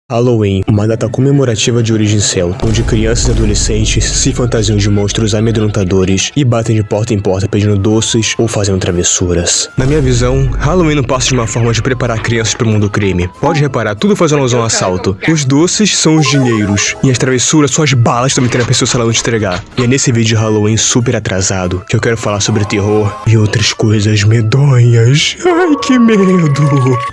Halloween, uma data comemorativa de origem celta, onde crianças e adolescentes se fantasiam de monstros amedrontadores e batem de porta em porta pedindo doces ou fazendo travessuras. Na minha visão, Halloween não passa de uma forma de preparar crianças para o mundo do crime. Pode reparar, tudo faz alusão ao assalto. Os doces são os dinheiros, e as travessuras são as balas também tem a pessoa salão de entregar. E é nesse vídeo de Halloween super atrasado que eu quero falar sobre terror e outras coisas medonhas. Ai, que medo!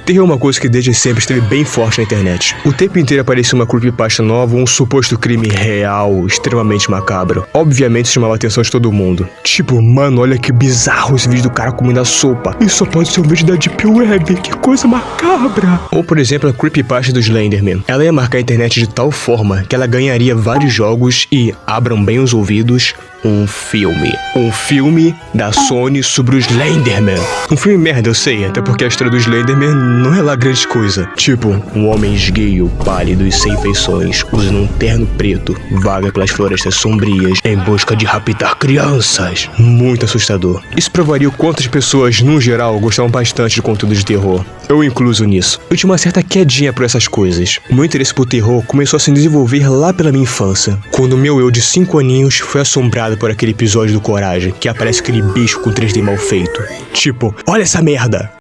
Terror é uma coisa que desde sempre esteve bem forte na internet. O tempo inteiro aparecia uma creepypasta nova ou um suposto crime real, extremamente macabro. Obviamente chamava a atenção de todo mundo. Tipo, mano, olha que bizarro esse vídeo do cara comendo a sopa. Isso só pode ser um vídeo da Deep Web, que coisa macabra. Ou, por exemplo, a creepypasta do Slenderman. Ela ia marcar a internet de tal forma que ela ganharia vários jogos e, abram bem os ouvidos, um filme. Um filme da Sony sobre o Slenderman. Um filme merda, eu sei, até porque a história do Slenderman não é lá grande coisa. Tipo, um homem esguio, pálido e sem feições, usando um terno preto, vaga pelas florestas sombrias em busca de raptar crianças. Muito assustador. Isso provaria o quanto as pessoas, no geral, gostavam bastante de conteúdo de terror. Eu incluso nisso. Eu tinha uma certa quedinha por essas coisas. O meu interesse por terror começou a se desenvolver lá pela minha infância, quando o meu eu de 5 aninhos foi assombrado por aquele episódio do Coragem, que aparece aquele bicho com 3D mal feito. Tipo, olha essa merda!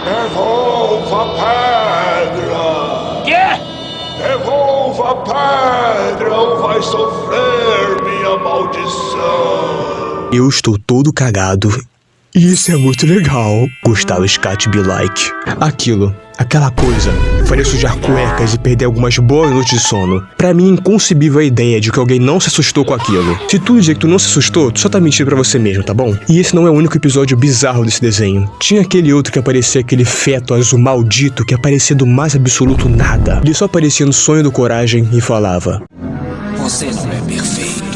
Devolva a pedra! Quê? Devolva a pedra ou vai sofrer minha maldição! Eu estou todo cagado. E isso é muito legal. Gustavo Scat Be Like. Aquela coisa, faria sujar cuecas e perder algumas boas noites de sono. Pra mim é inconcebível a ideia de que alguém não se assustou com aquilo. Se tu dizer que tu não se assustou, tu só tá mentindo pra você mesmo, tá bom? E esse não é o único episódio bizarro desse desenho. Tinha aquele outro que aparecia aquele feto azul maldito que aparecia do mais absoluto nada. Ele só aparecia no sonho do Coragem e falava: Você não é perfeito.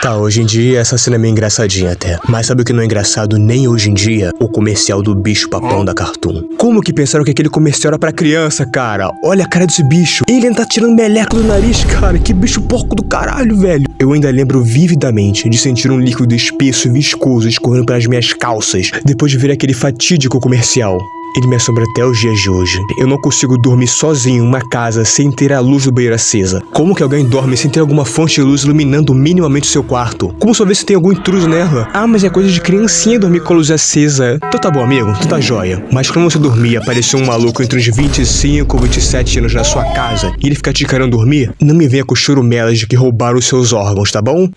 Tá, hoje em dia essa cena é meio engraçadinha até. Mas sabe o que não é engraçado nem hoje em dia? O comercial do bicho papão da Cartoon. Como que pensaram que aquele comercial era pra criança, cara? Olha a cara desse bicho. Ele ainda tá tirando meleco do nariz, cara. Que bicho porco do caralho, velho. Eu ainda lembro vividamente de sentir um líquido espesso e viscoso escorrendo pelas minhas calças depois de ver aquele fatídico comercial. Ele me assombra até os dias de hoje. Eu não consigo dormir sozinho em uma casa sem ter a luz do banheiro acesa. Como que alguém dorme sem ter alguma fonte de luz iluminando minimamente o seu quarto? Como só ver se tem algum intruso nela? Ah, mas é coisa de criancinha dormir com a luz acesa. Então tá bom, amigo, tu tá joia. Mas quando você dormia, apareceu um maluco entre os 25 ou 27 anos na sua casa e ele fica te querendo dormir? Não me venha com churumelas de que roubaram os seus órgãos, tá bom?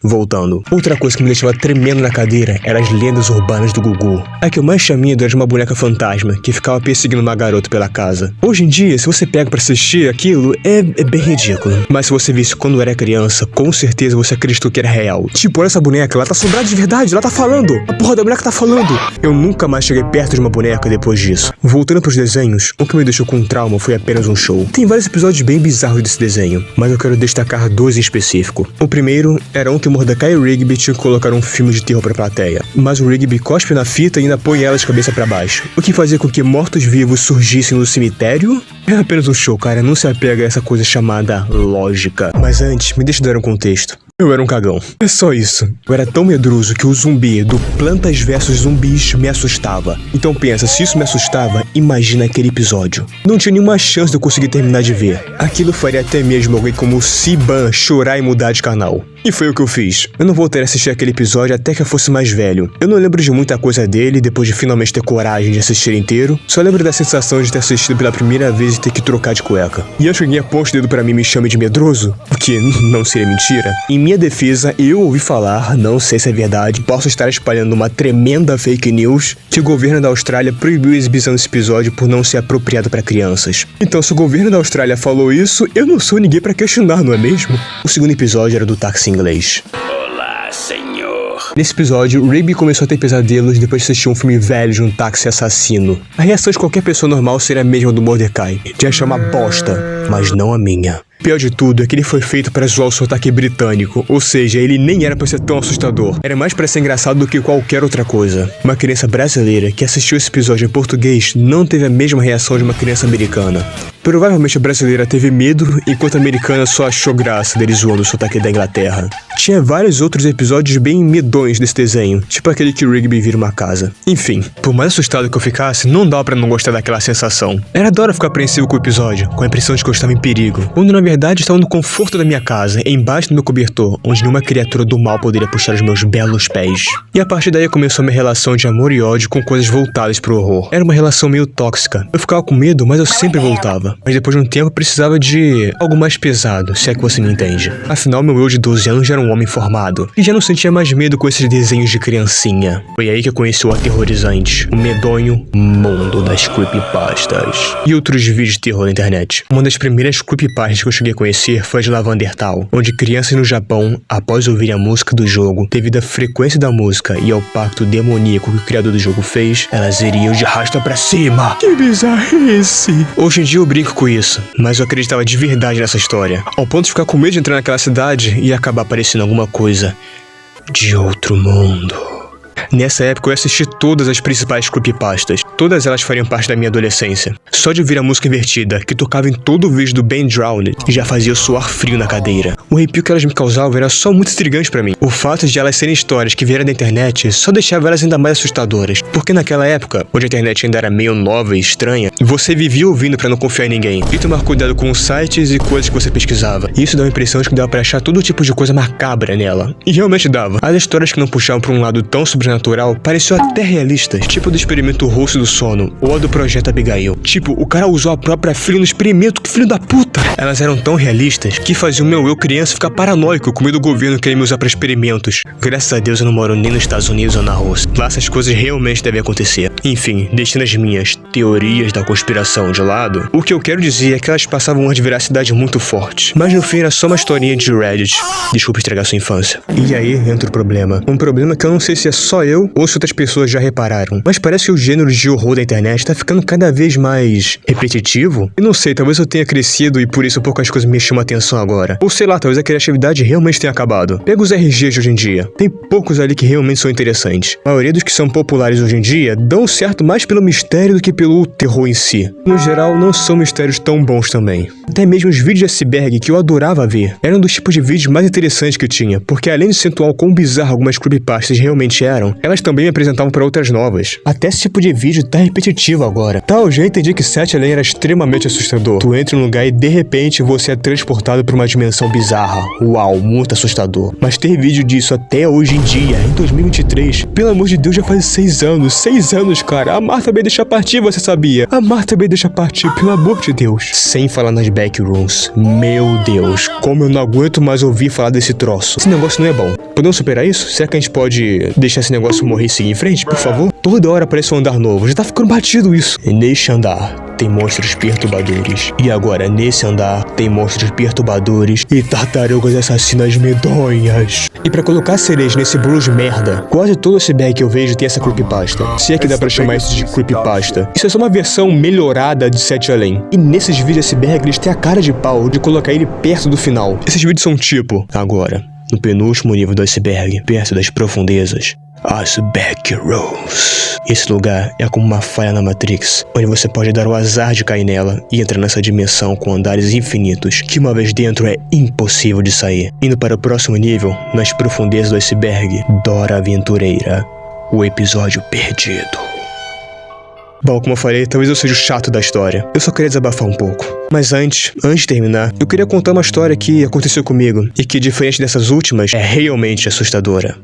Voltando. Outra coisa que me deixava tremendo na cadeira eram as lendas urbanas do Gugu. A que eu mais tinha medo era de uma boneca fantasma que ficava perseguindo uma garota pela casa. Hoje em dia, se você pega pra assistir aquilo, é bem ridículo. Mas se você visse quando era criança, com certeza você acreditou que era real. Tipo, olha essa boneca, ela tá assombrada de verdade, ela tá falando. A porra da boneca tá falando. Eu nunca mais cheguei perto de uma boneca depois disso. Voltando pros desenhos, o que me deixou com trauma foi apenas um show. Tem vários episódios bem bizarros desse desenho, mas eu quero destacar dois em específico. O primeiro era um que Mordecai e Rigby tinham que colocar um filme de terror pra plateia, mas o Rigby cospe na fita e ainda põe ela de cabeça pra baixo, o que fazia com que mortos-vivos surgissem no cemitério? É apenas um show, cara, não se apega a essa coisa chamada lógica. Mas antes, me deixa dar um contexto. Eu era um cagão. É só isso. Eu era tão medroso que o zumbi do Plantas vs Zumbis me assustava. Então pensa, se isso me assustava, imagina aquele episódio. Não tinha nenhuma chance de eu conseguir terminar de ver. Aquilo faria até mesmo alguém como o Siban chorar e mudar de canal. E foi o que eu fiz. Eu não voltei a assistir aquele episódio até que eu fosse mais velho. Eu não lembro de muita coisa dele depois de finalmente ter coragem de assistir inteiro. Só lembro da sensação de ter assistido pela primeira vez e ter que trocar de cueca. E antes que ninguém aponte o dedo pra mim e me chame de medroso, o que não seria mentira, em minha defesa, eu ouvi falar, não sei se é verdade, posso estar espalhando uma tremenda fake news, que o governo da Austrália proibiu a exibição desse episódio por não ser apropriado para crianças. Então, se o governo da Austrália falou isso, eu não sou ninguém para questionar, não é mesmo? O segundo episódio era do táxi inglês. Olá, senhor. Nesse episódio, Rigby começou a ter pesadelos depois de assistir um filme velho de um táxi assassino. A reação de qualquer pessoa normal seria a mesma do Mordecai, de achar uma bosta, mas não a minha. Pior de tudo é que ele foi feito para zoar o sotaque britânico, ou seja, ele nem era para ser tão assustador. Era mais para ser engraçado do que qualquer outra coisa. Uma criança brasileira que assistiu esse episódio em português não teve a mesma reação de uma criança americana. Provavelmente a brasileira teve medo, enquanto a americana só achou graça dele zoando o sotaque da Inglaterra. Tinha vários outros episódios bem medonhos desse desenho, tipo aquele que o Rigby vira uma casa. Enfim, por mais assustado que eu ficasse, não dá pra não gostar daquela sensação. Era da hora ficar apreensivo com o episódio, com a impressão de que eu estava em perigo, quando na verdade estava no conforto da minha casa, embaixo do meu cobertor, onde nenhuma criatura do mal poderia puxar os meus belos pés. E a partir daí começou a minha relação de amor e ódio com coisas voltadas pro horror. Era uma relação meio tóxica. Eu ficava com medo, mas eu sempre voltava. Mas depois de um tempo eu precisava de algo mais pesado, se é que você me entende. Afinal, meu eu de 12 anos já era um homem formado, e já não sentia mais medo com esses desenhos de criancinha. Foi aí que eu conheci o aterrorizante, o medonho mundo das creepypastas e outros vídeos de terror na internet. Uma das primeiras creepypastas que eu cheguei a conhecer foi a de Lavandertal, onde crianças no Japão, após ouvirem a música do jogo, devido à frequência da música e ao pacto demoníaco que o criador do jogo fez, elas iriam de rasta pra cima. Que bizarrice! Hoje em dia eu brinco com isso, mas eu acreditava de verdade nessa história, ao ponto de ficar com medo de entrar naquela cidade e acabar aparecendo alguma coisa de outro mundo. Nessa época eu assisti todas as principais creepypastas. Todas elas fariam parte da minha adolescência. Só de ouvir a música invertida, que tocava em todo o vídeo do Ben Drowned, já fazia eu suar frio na cadeira. O arrepio que elas me causavam era só muito intrigante pra mim. O fato de elas serem histórias que vieram da internet só deixava elas ainda mais assustadoras. Porque naquela época, onde a internet ainda era meio nova e estranha, você vivia ouvindo pra não confiar em ninguém. E tomar cuidado com os sites e coisas que você pesquisava. Isso dava a impressão de que dava pra achar todo tipo de coisa macabra nela. E realmente dava. As histórias que não puxavam pra um lado tão sobrenatural pareciam até realistas, tipo do experimento russo do sono, ou a do projeto Abigail. Tipo, o cara usou a própria filha no experimento, que filho da puta! Elas eram tão realistas que faziam o meu eu criança ficar paranoico com medo do governo querer me usar pra experimentos. Graças a Deus eu não moro nem nos Estados Unidos ou na Rússia. Lá essas coisas realmente devem acontecer. Enfim, deixando as minhas teorias da conspiração de lado, o que eu quero dizer é que elas passavam uma de veracidade muito forte. Mas no fim era só uma historinha de Reddit. Desculpa estragar sua infância. E aí entra o problema. Um problema que eu não sei se é só eu ou se outras pessoas já repararam. Mas parece que o gênero de horror da internet tá ficando cada vez mais repetitivo. E não sei, talvez eu tenha crescido e por isso poucas coisas me chamam a atenção agora. Ou sei lá, talvez a criatividade realmente tenha acabado. Pega os RGs de hoje em dia. Tem poucos ali que realmente são interessantes. A maioria dos que são populares hoje em dia dão certo mais pelo mistério do que pelo terror em si. No geral, não são mistérios tão bons também. Até mesmo os vídeos de iceberg que eu adorava ver eram dos tipos de vídeos mais interessantes que eu tinha, porque além de acentuar o quão bizarro algumas creepypastas realmente eram, elas também me apresentavam para outras novas. Até esse tipo de vídeo tá repetitivo agora. Eu já entendi que Sete Além era extremamente assustador. Tu entra em um lugar e de repente você é transportado para uma dimensão bizarra. Uau, muito assustador. Mas ter vídeo disso até hoje em dia, em 2023, pelo amor de Deus, já faz 6 anos. 6 anos, cara. A Martha Bay deixa partir, você sabia? A Martha Bay deixa partir, pelo amor de Deus. Sem falar nas backrooms. Meu Deus, como eu não aguento mais ouvir falar desse troço. Esse negócio não é bom. Podemos superar isso? Será que a gente pode deixar esse negócio morrer e seguir em frente, por favor? Toda hora aparece um andar novo. Já tá ficando batido isso. E neste andar tem monstros perturbadores. E agora, nesse andar, tem monstros perturbadores e tartarugas assassinas medonhas. E pra colocar cereja nesse bolo de merda, quase todo iceberg que eu vejo tem essa creepypasta. Se é que dá pra chamar isso de creepypasta. Isso é só uma versão melhorada de Sete Além. E nesses vídeos iceberg, eles têm a cara de pau de colocar ele perto do final. Esses vídeos são tipo, agora, no penúltimo nível do iceberg, perto das profundezas, as backrooms. Esse lugar é como uma falha na Matrix, onde você pode dar o azar de cair nela e entrar nessa dimensão com andares infinitos, que uma vez dentro é impossível de sair. Indo para o próximo nível, nas profundezas do iceberg, Dora Aventureira, o episódio perdido. Bom, como eu falei, talvez eu seja o chato da história. Eu só queria desabafar um pouco. Mas antes de terminar, eu queria contar uma história que aconteceu comigo e que, diferente dessas últimas, é realmente assustadora.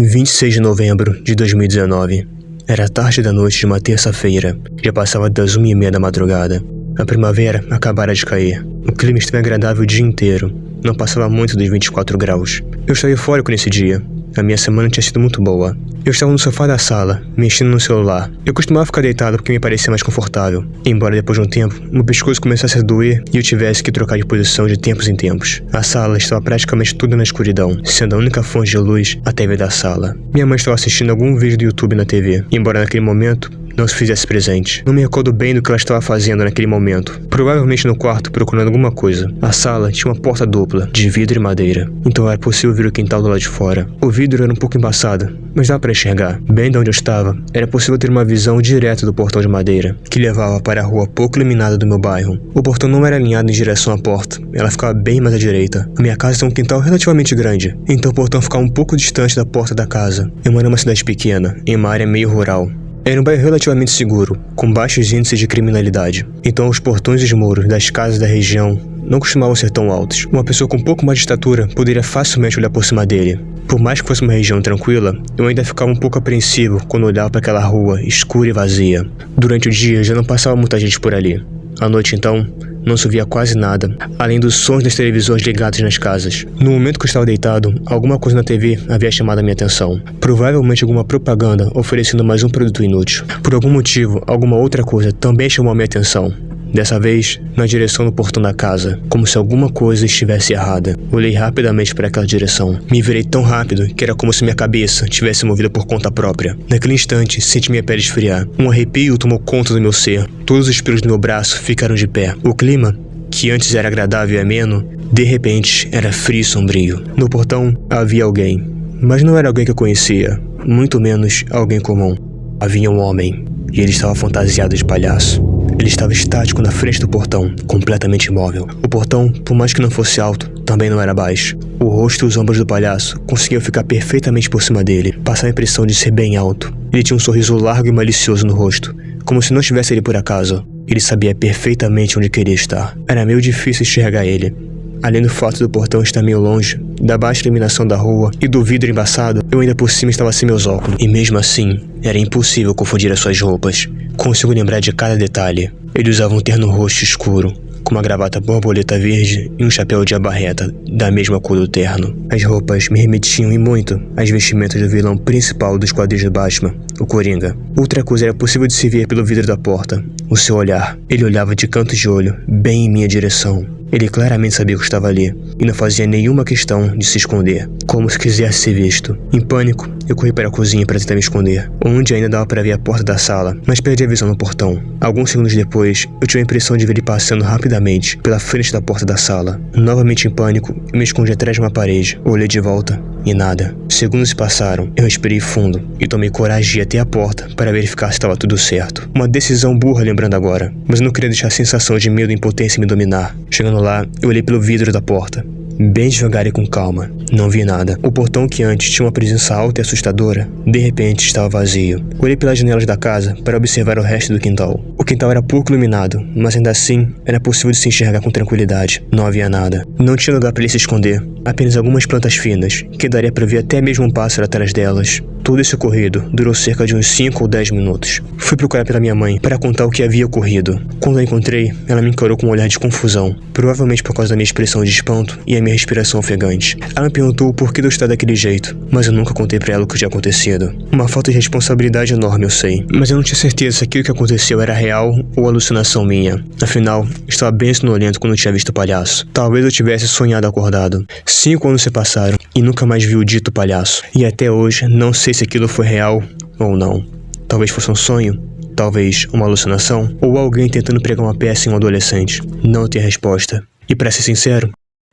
26 de novembro de 2019. Era tarde da noite de uma terça-feira. Já passava das 1h30 da madrugada. A primavera acabara de cair. O clima estava agradável o dia inteiro. Não passava muito dos 24 graus. Eu estava eufórico nesse dia. A minha semana tinha sido muito boa. Eu estava no sofá da sala, mexendo no celular. Eu costumava ficar deitado porque me parecia mais confortável. Embora depois de um tempo, meu pescoço começasse a doer e eu tivesse que trocar de posição de tempos em tempos. A sala estava praticamente toda na escuridão, sendo a única fonte de luz a TV da sala. Minha mãe estava assistindo algum vídeo do YouTube na TV. Embora naquele momento não se fizesse presente. Não me recordo bem do que ela estava fazendo naquele momento. Provavelmente no quarto, procurando alguma coisa. A sala tinha uma porta dupla, de vidro e madeira. Então era possível ver o quintal do lado de fora. O vidro era um pouco embaçado, mas dava para enxergar. Bem de onde eu estava, era possível ter uma visão direta do portão de madeira, que levava para a rua pouco iluminada do meu bairro. O portão não era alinhado em direção à porta. Ela ficava bem mais à direita. A minha casa tem um quintal relativamente grande, então o portão ficava um pouco distante da porta da casa. Eu moro em uma cidade pequena, em uma área meio rural. Era um bairro relativamente seguro, com baixos índices de criminalidade. Então os portões e os muros das casas da região não costumavam ser tão altos. Uma pessoa com um pouco mais de estatura poderia facilmente olhar por cima dele. Por mais que fosse uma região tranquila, eu ainda ficava um pouco apreensivo quando olhava para aquela rua escura e vazia. Durante o dia já não passava muita gente por ali. À noite então, não se ouvia quase nada, além dos sons das televisões ligadas nas casas. No momento que eu estava deitado, alguma coisa na TV havia chamado a minha atenção. Provavelmente alguma propaganda oferecendo mais um produto inútil. Por algum motivo, alguma outra coisa também chamou a minha atenção. Dessa vez, na direção do portão da casa, como se alguma coisa estivesse errada. Olhei rapidamente para aquela direção. Me virei tão rápido que era como se minha cabeça tivesse movida por conta própria. Naquele instante, senti minha pele esfriar. Um arrepio tomou conta do meu ser. Todos os pelos do meu braço ficaram de pé. O clima, que antes era agradável e ameno, de repente era frio e sombrio. No portão havia alguém, mas não era alguém que eu conhecia, muito menos alguém comum. Havia um homem, e ele estava fantasiado de palhaço. Ele estava estático na frente do portão, completamente imóvel. O portão, por mais que não fosse alto, também não era baixo. O rosto e os ombros do palhaço conseguiam ficar perfeitamente por cima dele, passava a impressão de ser bem alto. Ele tinha um sorriso largo e malicioso no rosto, como se não estivesse ali por acaso. Ele sabia perfeitamente onde queria estar. Era meio difícil enxergar ele. Além do fato do portão estar meio longe, da baixa iluminação da rua e do vidro embaçado, eu ainda por cima estava sem meus óculos. E mesmo assim, era impossível confundir as suas roupas. Consigo lembrar de cada detalhe. Ele usava um terno roxo escuro, com uma gravata borboleta verde e um chapéu de abarreta da mesma cor do terno. As roupas me remetiam e muito às vestimentas do vilão principal dos quadrinhos do Batman, o Coringa. Outra coisa era possível de se ver pelo vidro da porta, o seu olhar. Ele olhava de canto de olho, bem em minha direção. Ele claramente sabia que eu estava ali, e não fazia nenhuma questão de se esconder, como se quisesse ser visto. Em pânico, eu corri para a cozinha para tentar me esconder, onde ainda dava para ver a porta da sala, mas perdi a visão no portão. Alguns segundos depois, eu tive a impressão de ver ele passando rapidamente pela frente da porta da sala. Novamente em pânico, eu me escondi atrás de uma parede. Olhei de volta, e nada. Segundos se passaram, eu respirei fundo, e tomei coragem de ir até a porta para verificar se estava tudo certo. Uma decisão burra lembrando agora, mas eu não queria deixar a sensação de medo e impotência me dominar. Chegando lá, eu olhei pelo vidro da porta. Bem devagar e com calma. Não vi nada. O portão que antes tinha uma presença alta e assustadora, de repente estava vazio. Olhei pelas janelas da casa para observar o resto do quintal. O quintal era pouco iluminado, mas ainda assim era possível de se enxergar com tranquilidade. Não havia nada. Não tinha lugar para ele se esconder. Apenas algumas plantas finas, que daria para ver até mesmo um pássaro atrás delas. Todo esse ocorrido durou cerca de uns 5 ou 10 minutos. Fui procurar pela minha mãe para contar o que havia ocorrido. Quando a encontrei, ela me encarou com um olhar de confusão, provavelmente por causa da minha expressão de espanto e a minha respiração ofegante. Ela me perguntou o porquê de eu estar daquele jeito, mas eu nunca contei pra ela o que tinha acontecido. Uma falta de responsabilidade enorme, eu sei. Mas eu não tinha certeza se aquilo que aconteceu era real ou alucinação minha. Afinal, estava bem sonolento quando eu tinha visto o palhaço. Talvez eu tivesse sonhado acordado. 5 anos se passaram e nunca mais vi o dito palhaço. E até hoje, não sei se aquilo foi real ou não. Talvez fosse um sonho, talvez uma alucinação, ou alguém tentando pregar uma peça em um adolescente. Não tenho resposta. E pra ser sincero,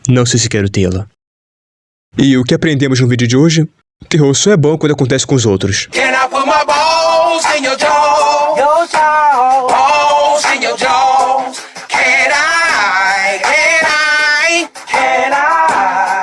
não sei se quero tê-la. E o que aprendemos no vídeo de hoje? Terror só é bom quando acontece com os outros. Can I put my balls in your jaw? Balls in your jaw.